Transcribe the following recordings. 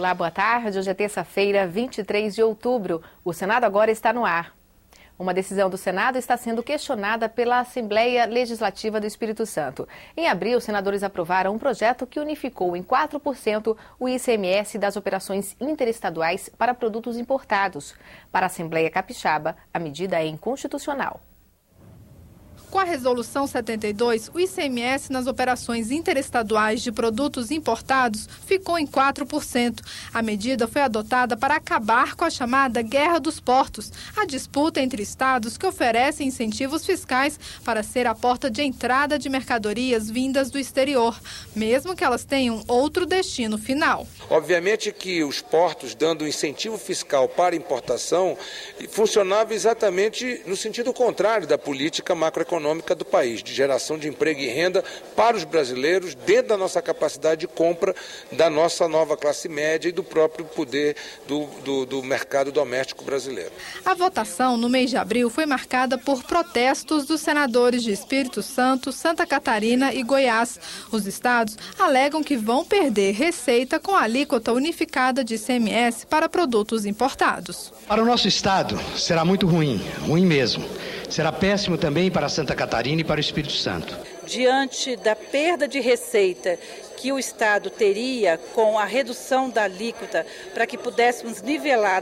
Olá, boa tarde. Hoje é terça-feira, 23 de outubro. O Senado agora está no ar. Uma decisão do Senado está sendo questionada pela Assembleia Legislativa do Espírito Santo. Em abril, os senadores aprovaram um projeto que unificou em 4% o ICMS das operações interestaduais para produtos importados. Para a Assembleia Capixaba, a medida é inconstitucional. Com a Resolução 72, o ICMS nas operações interestaduais de produtos importados ficou em 4%. A medida foi adotada para acabar com a chamada Guerra dos Portos, a disputa entre estados que oferecem incentivos fiscais para ser a porta de entrada de mercadorias vindas do exterior, mesmo que elas tenham outro destino final. Obviamente que os portos, dando incentivo fiscal para importação, funcionava exatamente no sentido contrário da política macroeconômica do país, de geração de emprego e renda para os brasileiros, dentro da nossa capacidade de compra da nossa nova classe média e do próprio poder do mercado doméstico brasileiro. A votação no mês de abril foi marcada por protestos dos senadores de Espírito Santo, Santa Catarina e Goiás. Os estados alegam que vão perder receita com a alíquota unificada de ICMS para produtos importados. Para o nosso estado será muito ruim mesmo. Será péssimo também para Santa Catarina e para o Espírito Santo. Diante da perda de receita que o Estado teria com a redução da alíquota para que pudéssemos nivelar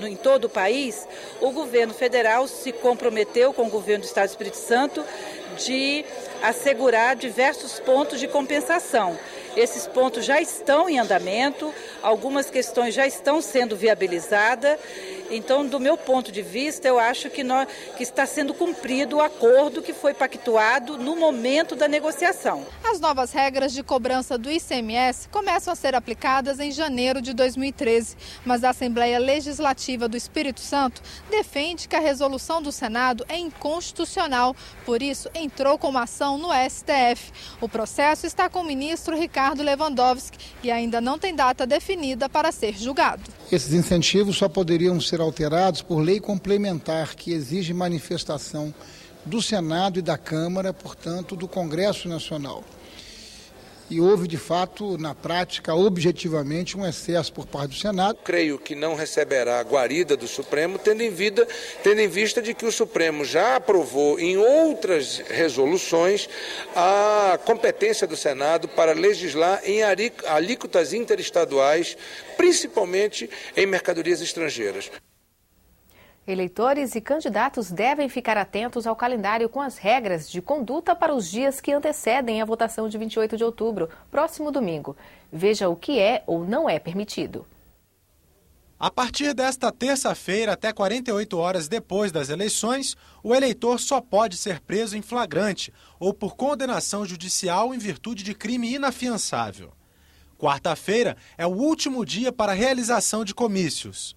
em todo o país, o governo federal se comprometeu com o governo do Estado do Espírito Santo de assegurar diversos pontos de compensação. Esses pontos já estão em andamento, algumas questões já estão sendo viabilizadas. Então, do meu ponto de vista, eu acho que está sendo cumprido o acordo que foi pactuado no momento da negociação. As novas regras de cobrança do ICMS começam a ser aplicadas em janeiro de 2013, mas a Assembleia Legislativa do Espírito Santo defende que a resolução do Senado é inconstitucional, por isso entrou com uma ação no STF. O processo está com o ministro Ricardo Lewandowski e ainda não tem data definida para ser julgado. Esses incentivos só poderiam ser alterados por lei complementar que exige manifestação do Senado e da Câmara, portanto, do Congresso Nacional. E houve, de fato, na prática, objetivamente, um excesso por parte do Senado. Creio que não receberá a guarida do Supremo, tendo em vista de que o Supremo já aprovou em outras resoluções a competência do Senado para legislar em alíquotas interestaduais, principalmente em mercadorias estrangeiras. Eleitores e candidatos devem ficar atentos ao calendário com as regras de conduta para os dias que antecedem a votação de 28 de outubro, próximo domingo. Veja o que é ou não é permitido. A partir desta terça-feira, até 48 horas depois das eleições, o eleitor só pode ser preso em flagrante ou por condenação judicial em virtude de crime inafiançável. Quarta-feira é o último dia para a realização de comícios.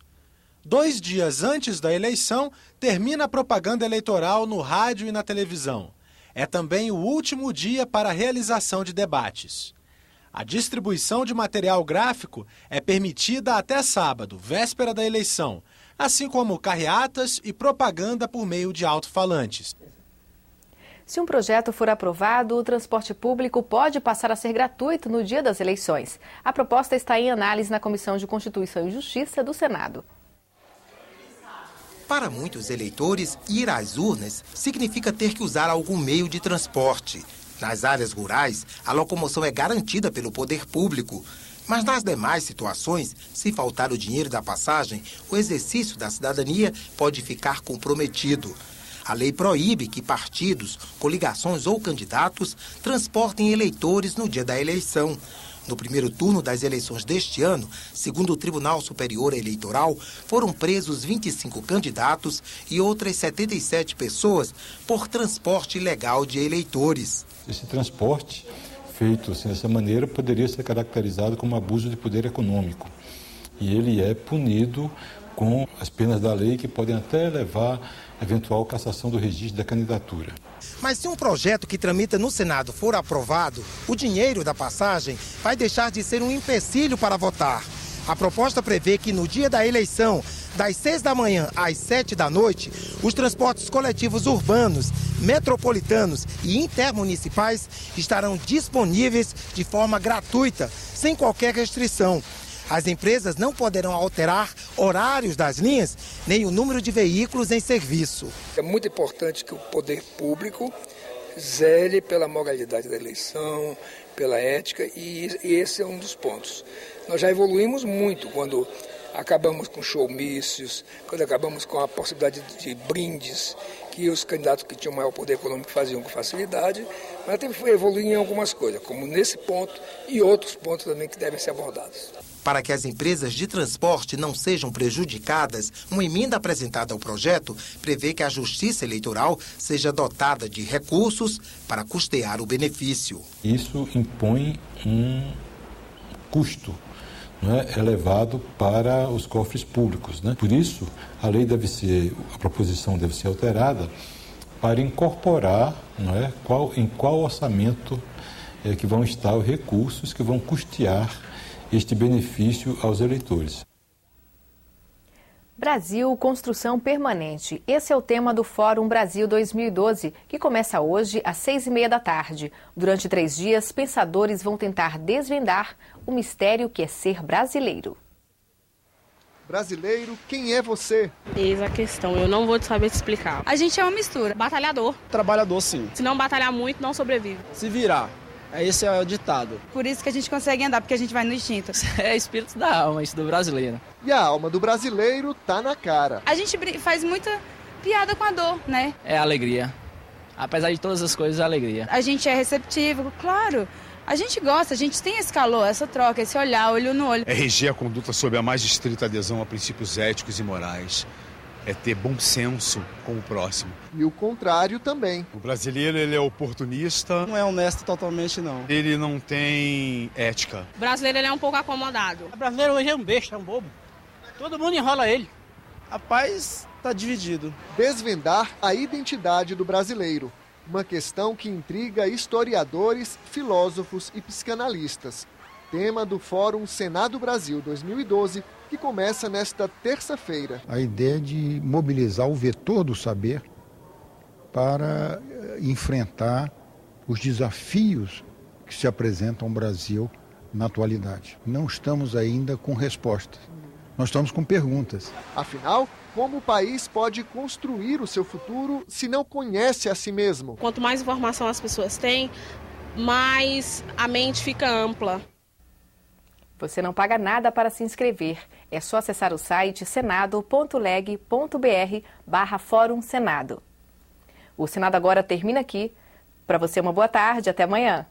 2 dias antes da eleição, termina a propaganda eleitoral no rádio e na televisão. É também o último dia para a realização de debates. A distribuição de material gráfico é permitida até sábado, véspera da eleição, assim como carreatas e propaganda por meio de alto-falantes. Se um projeto for aprovado, o transporte público pode passar a ser gratuito no dia das eleições. A proposta está em análise na Comissão de Constituição e Justiça do Senado. Para muitos eleitores, ir às urnas significa ter que usar algum meio de transporte. Nas áreas rurais, a locomoção é garantida pelo poder público. Mas nas demais situações, se faltar o dinheiro da passagem, o exercício da cidadania pode ficar comprometido. A lei proíbe que partidos, coligações ou candidatos transportem eleitores no dia da eleição. No primeiro turno das eleições deste ano, segundo o Tribunal Superior Eleitoral, foram presos 25 candidatos e outras 77 pessoas por transporte ilegal de eleitores. Esse transporte feito assim, dessa maneira poderia ser caracterizado como abuso de poder econômico. E ele é punido com as penas da lei que podem até levar a eventual cassação do registro da candidatura. Mas se um projeto que tramita no Senado for aprovado, o dinheiro da passagem vai deixar de ser um empecilho para votar. A proposta prevê que no dia da eleição, das 6 da manhã às 7 da noite, os transportes coletivos urbanos, metropolitanos e intermunicipais estarão disponíveis de forma gratuita, sem qualquer restrição. As empresas não poderão alterar horários das linhas, nem o número de veículos em serviço. É muito importante que o poder público zele pela moralidade da eleição, pela ética, e esse é um dos pontos. Nós já evoluímos muito quando acabamos com showmícios, quando acabamos com a possibilidade de brindes, que os candidatos que tinham maior poder econômico faziam com facilidade, mas teve que evoluir em algumas coisas, como nesse ponto e outros pontos também que devem ser abordados. Para que as empresas de transporte não sejam prejudicadas, uma emenda apresentada ao projeto prevê que a Justiça Eleitoral seja dotada de recursos para custear o benefício. Isso impõe um custo, elevado para os cofres públicos. Por isso, a proposição deve ser alterada para incorporar em qual orçamento que vão estar os recursos que vão custear este benefício aos eleitores. Brasil, construção permanente. Esse é o tema do Fórum Brasil 2012, que começa hoje às 6h30 da tarde. Durante 3 dias, pensadores vão tentar desvendar o mistério que é ser brasileiro. Brasileiro, quem é você? Eis a questão, eu não vou saber te explicar. A gente é uma mistura. Batalhador. Trabalhador, sim. Se não batalhar muito, não sobrevive. Se virar. Esse é o ditado. Por isso que a gente consegue andar, porque a gente vai no instinto. É espírito da alma, isso do brasileiro. E a alma do brasileiro tá na cara. A gente faz muita piada com a dor, né? É alegria. Apesar de todas as coisas, é alegria. A gente é receptivo, claro. A gente gosta, a gente tem esse calor, essa troca, esse olhar, olho no olho. É reger a conduta sob a mais estrita adesão a princípios éticos e morais. É ter bom senso com o próximo. E o contrário também. O brasileiro, ele é oportunista. Não é honesto totalmente, não. Ele não tem ética. O brasileiro, ele é um pouco acomodado. O brasileiro hoje é um besta, é um bobo. Todo mundo enrola ele. Rapaz, tá dividido. Desvendar a identidade do brasileiro. Uma questão que intriga historiadores, filósofos e psicanalistas. Tema do Fórum Senado Brasil 2012, que começa nesta terça-feira. A ideia de mobilizar o vetor do saber para enfrentar os desafios que se apresentam ao Brasil na atualidade. Não estamos ainda com respostas, nós estamos com perguntas. Afinal, como o país pode construir o seu futuro se não conhece a si mesmo? Quanto mais informação as pessoas têm, mais a mente fica ampla. Você não paga nada para se inscrever. É só acessar o site senado.leg.br/Fórum Senado. O Senado agora termina aqui. Para você, uma boa tarde. Até amanhã.